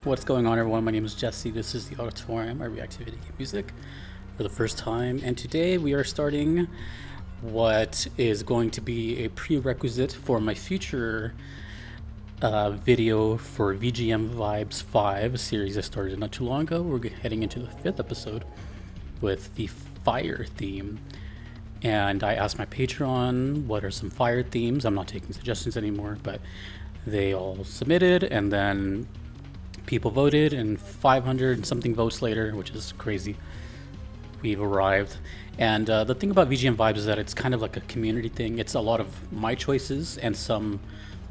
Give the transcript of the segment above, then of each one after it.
What's going on, everyone? My name is Jesse. This is the Auditorium. I react to video game music for the first time, and today we are starting what is going to be a prerequisite for my future video for VGM Vibes 5, a series I started not too long ago. We're heading into the 5th episode with the fire theme, and I asked my Patreon what are some fire themes. I'm not taking suggestions anymore, but they all submitted, and then people voted, and 500 and something votes later, which is crazy, we've arrived. And the thing about VGM Vibes is that it's kind of like a community thing. It's a lot of my choices and some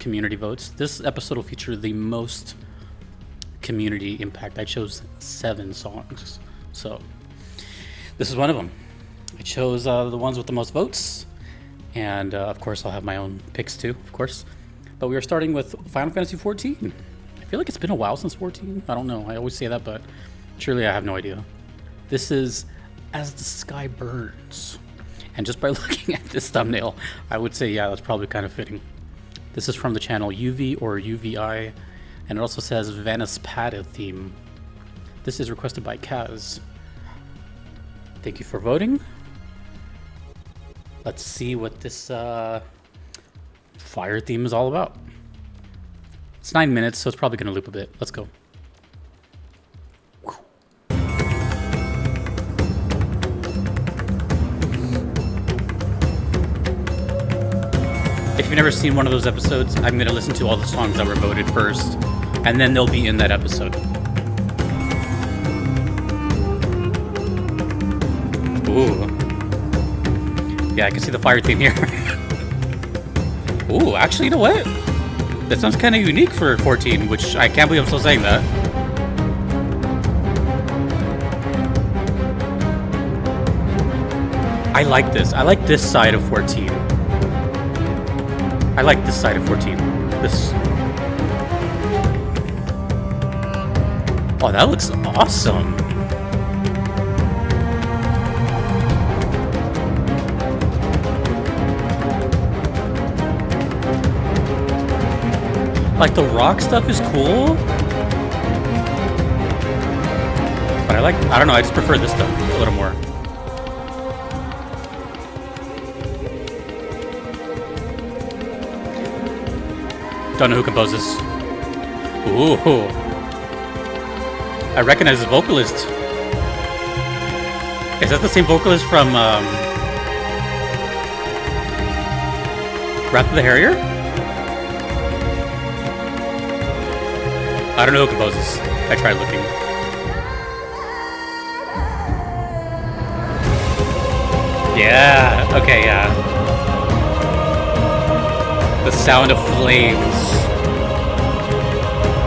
community votes. This episode will feature the most community impact. I chose 7 songs, so this is one of them. I chose the ones with the most votes, and of course I'll have my own picks too, of course. But we are starting with Final Fantasy XIV. I feel like it's been a while since 14. I don't know. I always say that, but truly I have no idea. This is As the Sky Burns. And just by looking at this thumbnail, I would say, yeah, that's probably kind of fitting. This is from the channel UV or UVI, and it also says Vanaspati theme. This is requested by Kaz. Thank you for voting. Let's see what this fire theme is all about. It's 9 minutes, so it's probably going to loop a bit. Let's go. If you've never seen one of those episodes, I'm going to listen to all the songs that were voted first, and then they'll be in that episode. Ooh. Yeah, I can see the fire theme here. Ooh, actually, you know what? That sounds kind of unique for 14, which I can't believe I'm still saying that. I like this. I like this side of 14. I like this side of 14. This. Oh, that looks awesome. Like, the rock stuff is cool, but I don't know, I just prefer this stuff a little more. Don't know who composed this. Ooh. I recognize the vocalist. Is that the same vocalist from Wrath of the Harrier? I don't know who composes. I tried looking. Yeah, okay, yeah. The sound of flames.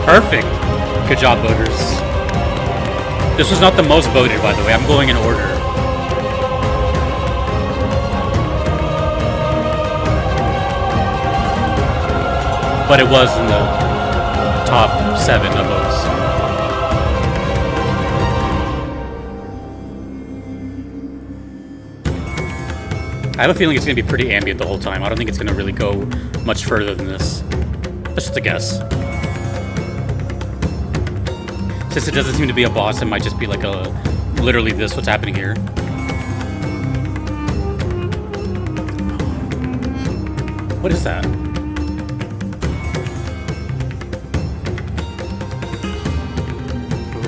Perfect. Good job, voters. This was not the most voted, by the way. I'm going in order. But it was in the top 7 of those. I have a feeling it's going to be pretty ambient the whole time. I don't think it's going to really go much further than this. That's just a guess. Since it doesn't seem to be a boss, it might just be like a literally this, what's happening here. What is that?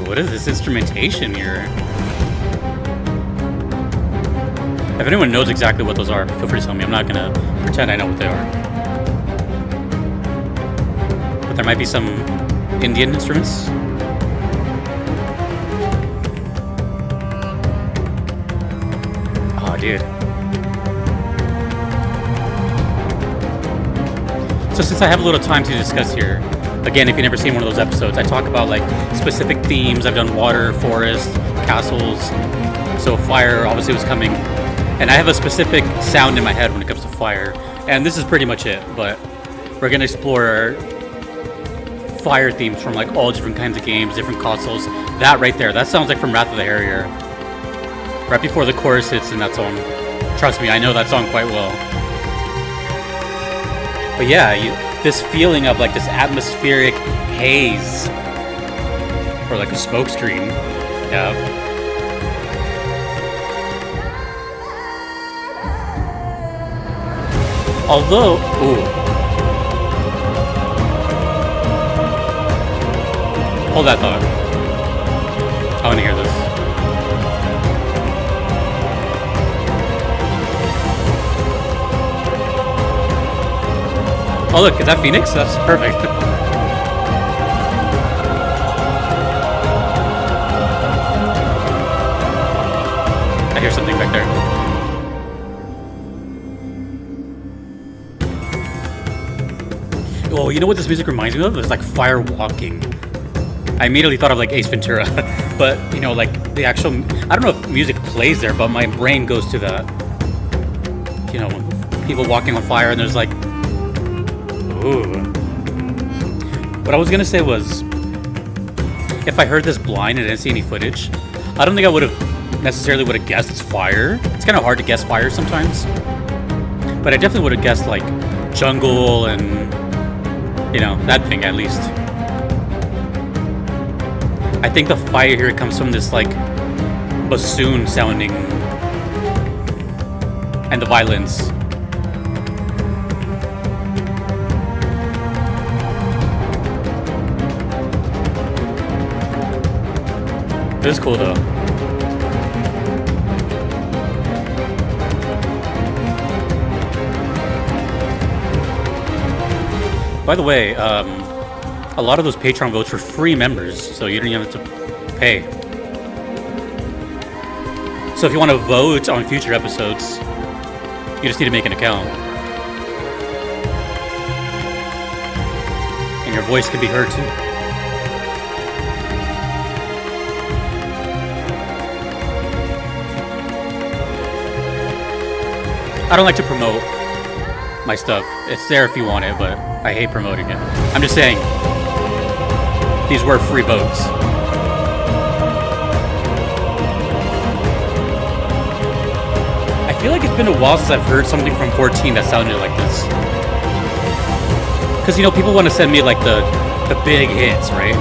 What is this instrumentation here? If anyone knows exactly what those are, feel free to tell me. I'm not gonna pretend I know what they are. But there might be some Indian instruments. Oh, dude. So since I have a little time to discuss here, again, if you've never seen one of those episodes, I talk about like specific themes. I've done water, forest, castles. So fire obviously was coming. And I have a specific sound in my head when it comes to fire. And this is pretty much it. But we're going to explore fire themes from like all different kinds of games, different consoles. That right there, that sounds like from Wrath of the Harrier. Right before the chorus hits in that song. Trust me, I know that song quite well. But yeah, this feeling of like this atmospheric haze Or like a smoke screen. Yeah. Although, ooh. Hold that thought. I want to hear this. Oh look, is that Phoenix? That's perfect. I hear something back there. Oh, you know what this music reminds me of? It's like fire walking. I immediately thought of like Ace Ventura, but you know, like the actual, I don't know if music plays there, but my brain goes to that. You know, when people walking on fire and there's like, ooh. What I was gonna say was, if I heard this blind and didn't see any footage, I don't think I would have necessarily would have guessed it's fire. It's kind of hard to guess fire sometimes, but I definitely would have guessed like jungle and, you know, that thing at least. I think the fire here comes from this like bassoon sounding and the violins. This is cool though. By the way, a lot of those Patreon votes were free members, so you don't even have to pay. So if you want to vote on future episodes, you just need to make an account. And your voice can be heard too. I don't like to promote my stuff. It's there if you want it, but I hate promoting it. I'm just saying, these were free votes. I feel like it's been a while since I've heard something from 14 that sounded like this. Because, you know, people want to send me like the big hits, right?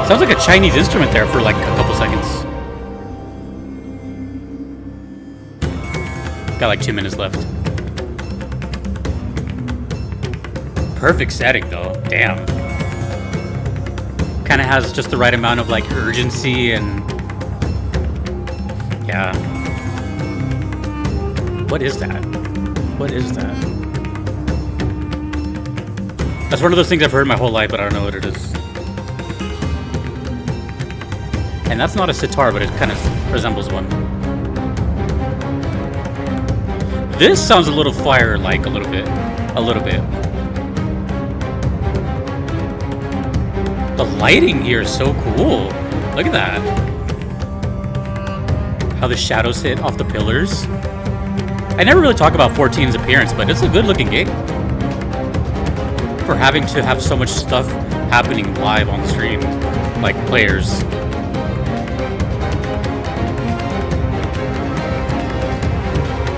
Sounds like a Chinese instrument there for like a couple seconds. Got like 2 minutes left. Perfect setting though, damn. Kind of has just the right amount of like urgency and... yeah. What is that? What is that? That's one of those things I've heard my whole life, but I don't know what it is. And that's not a sitar, but it kind of resembles one. This sounds a little fire-like, a little bit. A little bit. The lighting here is so cool. Look at that. How the shadows hit off the pillars. I never really talk about 14's appearance, but it's a good-looking game. For having to have so much stuff happening live on stream, like players.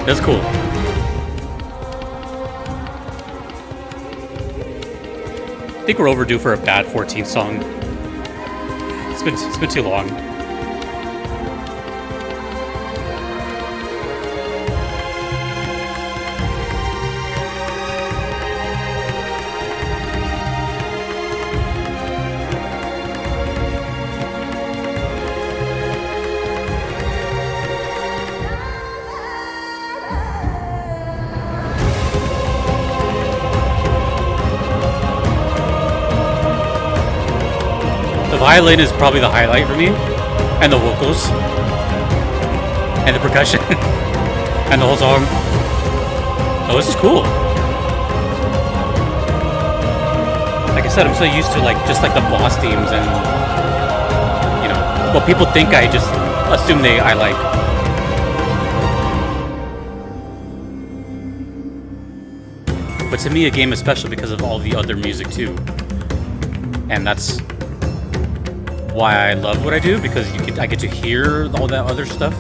That's cool. I think we're overdue for a bad 14 song. It's been too long. The violin is probably the highlight for me, and the vocals, and the percussion, and the whole song. Oh, this is cool. Like I said, I'm so used to like just like the boss themes and, you know, what people think I just assume I like. But to me, a game is special because of all the other music too, and that's why I love what I do, because I get to hear all that other stuff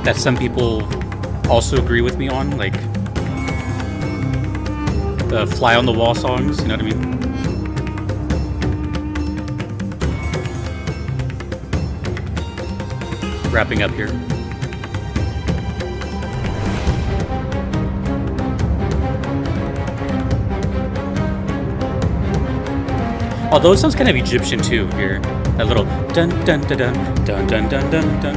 that some people also agree with me on, like the fly on the wall songs, you know what I mean? Wrapping up here. Although it sounds kind of Egyptian too here. That little dun dun dun dun dun dun dun dun dun.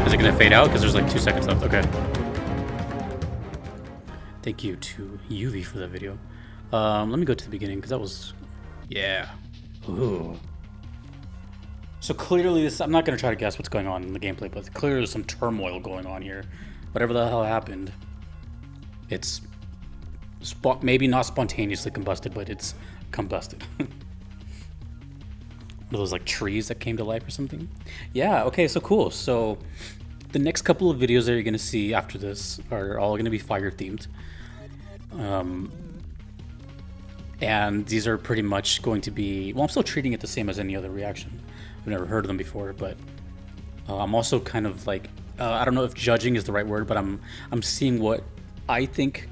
Is it gonna fade out? Because there's like 2 seconds left. Okay. Thank you to UV for that video. Let me go to the beginning because that was, yeah. Ooh. So clearly this, I'm not going to try to guess what's going on in the gameplay, but clearly there's some turmoil going on here. Whatever the hell happened, it's maybe not spontaneously combusted, but it's combusted. One of those like trees that came to life or something. Yeah, okay, so cool. So the next couple of videos that you're going to see after this are all going to be fire themed. And these are pretty much going to be, well, I'm still treating it the same as any other reaction. I've never heard of them before, but I'm also kind of like, I don't know if judging is the right word, but I'm seeing what I think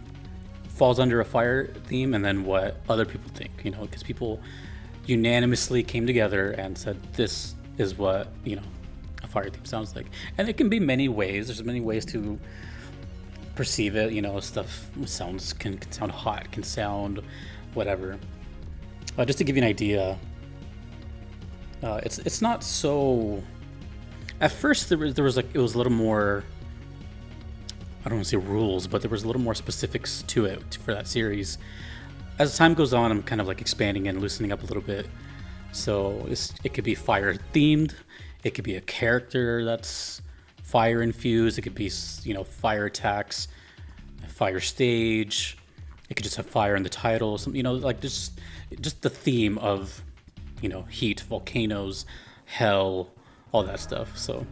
falls under a fire theme and then what other people think, you know, because people unanimously came together and said, this is what, you know, a fire theme sounds like. And it can be many ways. There's many ways to perceive it, you know, stuff sounds can sound hot, can sound whatever. Just to give you an idea, it's not so. At first there was like, it was a little more, I don't want to say rules, but there was a little more specifics to it for that series. As time goes on, I'm kind of like expanding and loosening up a little bit. So it could be fire themed, it could be a character that's fire infused, it could be, you know, fire attacks, fire stage, it could just have fire in the title, some, you know, like just the theme of, you know, heat, volcanoes, hell, all that stuff. So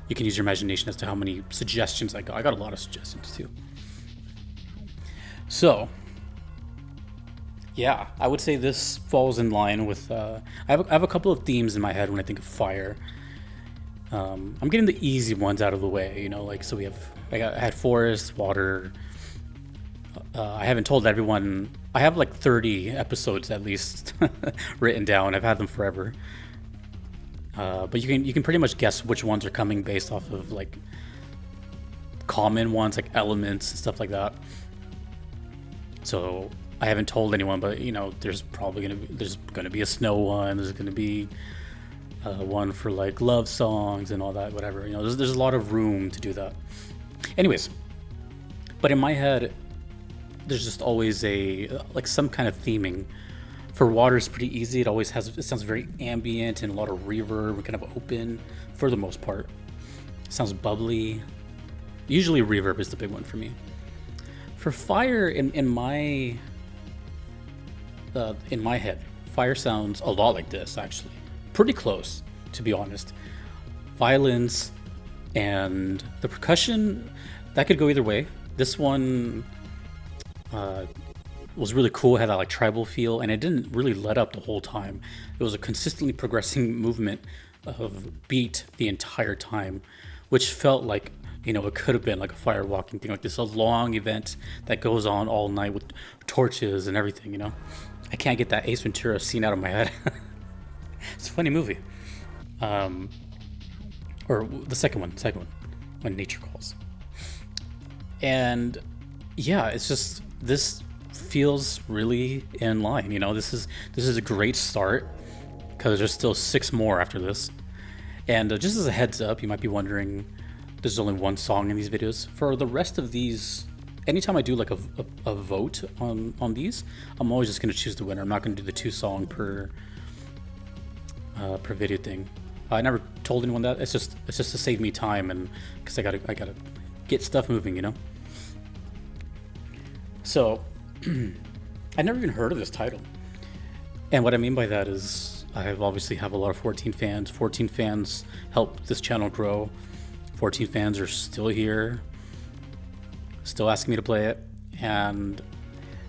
you can use your imagination as to how many suggestions I got. I got a lot of suggestions too. So yeah, I would say this falls in line with, I have a couple of themes in my head when I think of fire. I'm getting the easy ones out of the way, you know, like, so I had forest, water. I haven't told everyone, I have like 30 episodes at least written down. I've had them forever. But you can pretty much guess which ones are coming based off of like common ones, like elements and stuff like that. So I haven't told anyone, but you know, there's gonna be a snow one. There's gonna be one for like love songs and all that, whatever. You know, there's a lot of room to do that. Anyways, but in my head, there's just always like some kind of theming. For water, it's pretty easy. It sounds very ambient and a lot of reverb, kind of open for the most part. It sounds bubbly. Usually reverb is the big one for me. For fire, in my head, fire sounds a lot like this, actually. Pretty close, to be honest. Violins and the percussion, that could go either way. This one was really cool. It had that like tribal feel, and it didn't really let up the whole time. It was a consistently progressing movement of beat the entire time, which felt like, you know, it could have been like a fire walking thing, like this, a long event that goes on all night with torches and everything, you know. I can't get that Ace Ventura scene out of my head. It's a funny movie. Or the second one, When Nature Calls. And yeah, it's just, this feels really in line, you know. This is a great start because there's still 6 more after this. And just as a heads up, you might be wondering, there's only one song in these videos. For the rest of these, anytime I do like a vote on these, I'm always just going to choose the winner. I'm not going to do the 2 song per video thing. I never told anyone that. It's just to save me time, and because I gotta get stuff moving, you know. So I never even heard of this title, and what I mean by that is I obviously have a lot of 14 fans. 14 fans helped this channel grow. 14 fans are still here, still asking me to play it,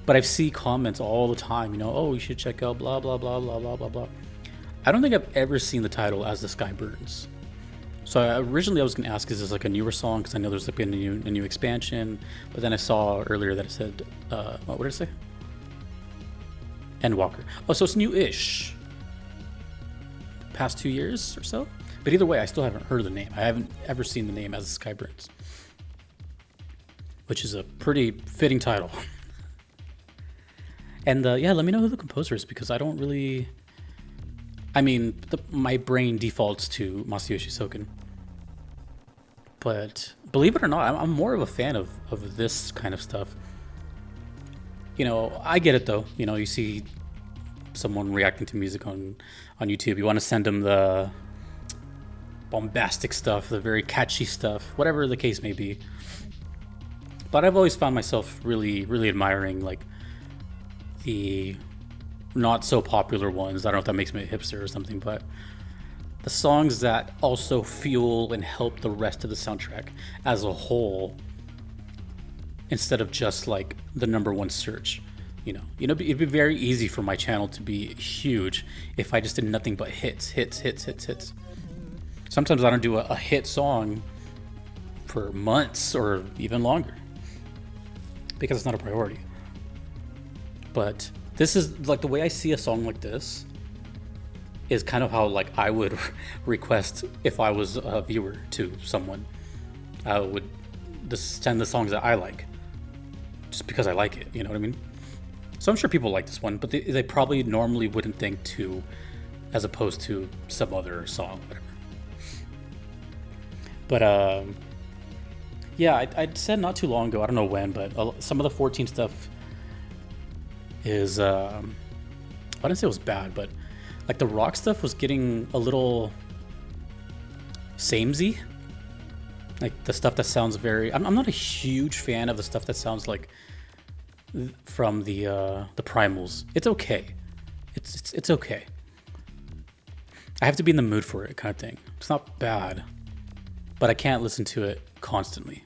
but I see comments all the time, you know, oh, you should check out blah blah blah blah blah blah blah. I don't think I've ever seen the title As the Sky Burns. So originally I was going to ask, is this like a newer song? Because I know there's like a new expansion. But then I saw earlier that it said, what did it say? Endwalker. Oh, so it's new-ish. Past 2 years or so? But either way, I still haven't heard of the name. I haven't ever seen the name As the Sky Burns. Which is a pretty fitting title. And yeah, let me know who the composer is, because I don't really... I mean, my brain defaults to Masayoshi Soken. But believe it or not, I'm more of a fan of this kind of stuff. You know, I get it though. You know, you see someone reacting to music on YouTube. You want to send them the bombastic stuff, the very catchy stuff, whatever the case may be. But I've always found myself really, really admiring like the not so popular ones. I don't know if that makes me a hipster or something, but the songs that also fuel and help the rest of the soundtrack as a whole, instead of just like the #1 search. You know, it'd be very easy for my channel to be huge if I just did nothing but hits. Sometimes I don't do a hit song for months or even longer because it's not a priority. But this is like, the way I see a song like this is kind of how like I would request if I was a viewer to someone. I would just send the songs that I like just because I like it, you know what I mean? So I'm sure people like this one, but they probably normally wouldn't think to, as opposed to some other song, whatever. But yeah, I said not too long ago, I don't know when, but some of the 14 stuff is, I didn't say it was bad, but like the rock stuff was getting a little samey. Like the stuff that sounds very, I'm not a huge fan of the stuff that sounds like from the primals. It's okay. It's okay. I have to be in the mood for it, kind of thing. It's not bad, but I can't listen to it constantly.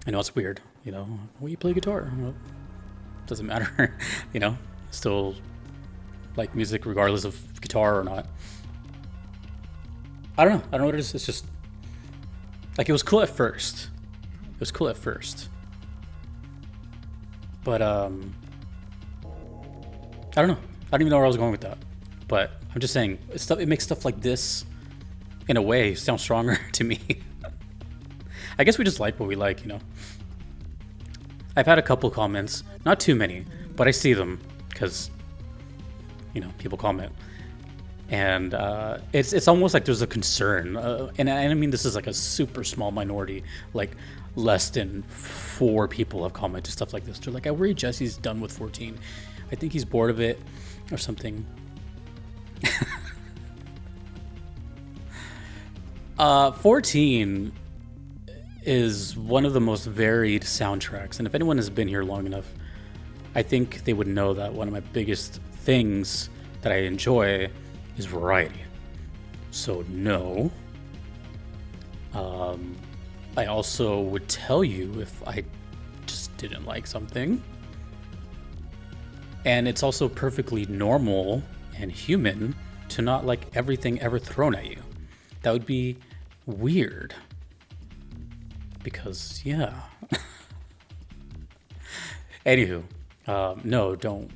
I know it's weird, you know. Well, you play guitar. Well, doesn't matter, you know. Still like music regardless of guitar or not. I don't know what it is. It's just like, it was cool at first. But I don't know. I don't even know where I was going with that. But I'm just saying, it makes stuff like this, in a way, sound stronger to me. I guess we just like what we like, you know. I've had a couple comments, not too many, but I see them because, you know, people comment. And it's almost like there's a concern. And I mean, this is like a super small minority, like less than 4 people have commented stuff like this. They're like, I worry Jesse's done with 14. I think he's bored of it or something. 14 is one of the most varied soundtracks, and if anyone has been here long enough, I think they would know that one of my biggest things that I enjoy is variety. So no. I also would tell you if I just didn't like something. And it's also perfectly normal and human to not like everything ever thrown at you. That would be weird. Because, yeah. Anywho, no, don't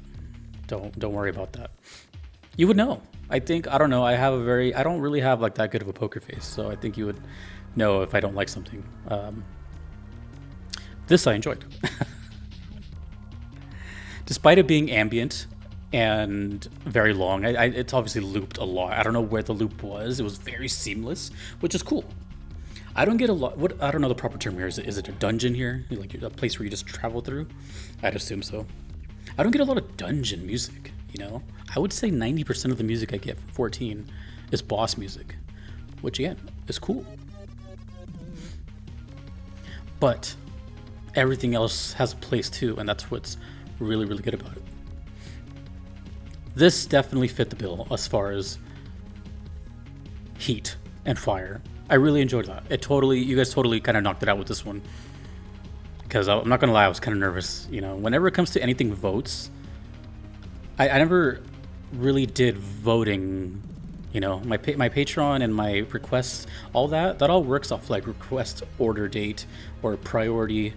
worry about that. You would know. I think, I don't know, I don't really have like that good of a poker face, so I think you would know if I don't like something. This I enjoyed. Despite it being ambient and very long, it's obviously looped a lot. I don't know where the loop was. It was very seamless, which is cool. I don't get a lot. I don't know the proper term here. Is it a dungeon here? Like a place where you just travel through? I'd assume so. I don't get a lot of dungeon music, you know? I would say 90% of the music I get from 14 is boss music, which again, is cool. But everything else has a place too, and that's what's really, really good about it. This definitely fit the bill as far as heat and fire. I really enjoyed that. You guys totally kind of knocked it out with this one. Because I'm not gonna lie, I was kind of nervous. You know, whenever it comes to anything votes, I never really did voting, you know, my Patreon and my requests, all that all works off like request order date or priority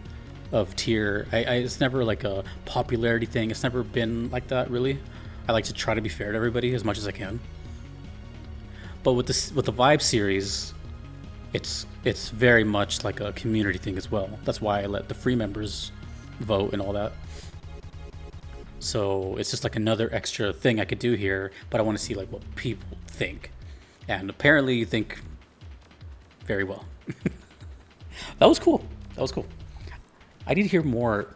of tier. It's never like a popularity thing. It's never been like that, really. I like to try to be fair to everybody as much as I can. But with the Vibe series, it's very much like a community thing as well. That's why I let the free members vote and all that. So it's just like another extra thing I could do here, but I want to see like what people think. And apparently you think very well. That was cool. That was cool. I need to hear more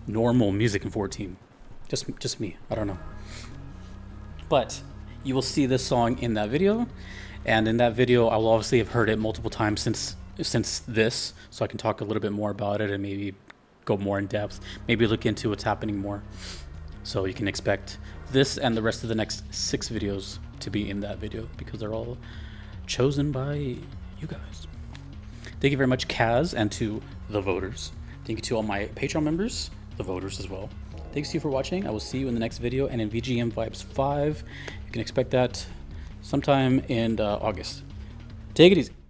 normal music in 14. Just me. I don't know. But you will see this song in that video. And in that video, I will obviously have heard it multiple times since this, so I can talk a little bit more about it and maybe go more in depth, maybe look into what's happening more. So you can expect this and the rest of the next 6 videos to be in that video because they're all chosen by you guys. Thank you very much, Kaz, and to the voters. Thank you to all my Patreon members, the voters as well. Thanks to you for watching. I will see you in the next video and in VGM Vibes 5. You can expect that sometime in August. Take it easy.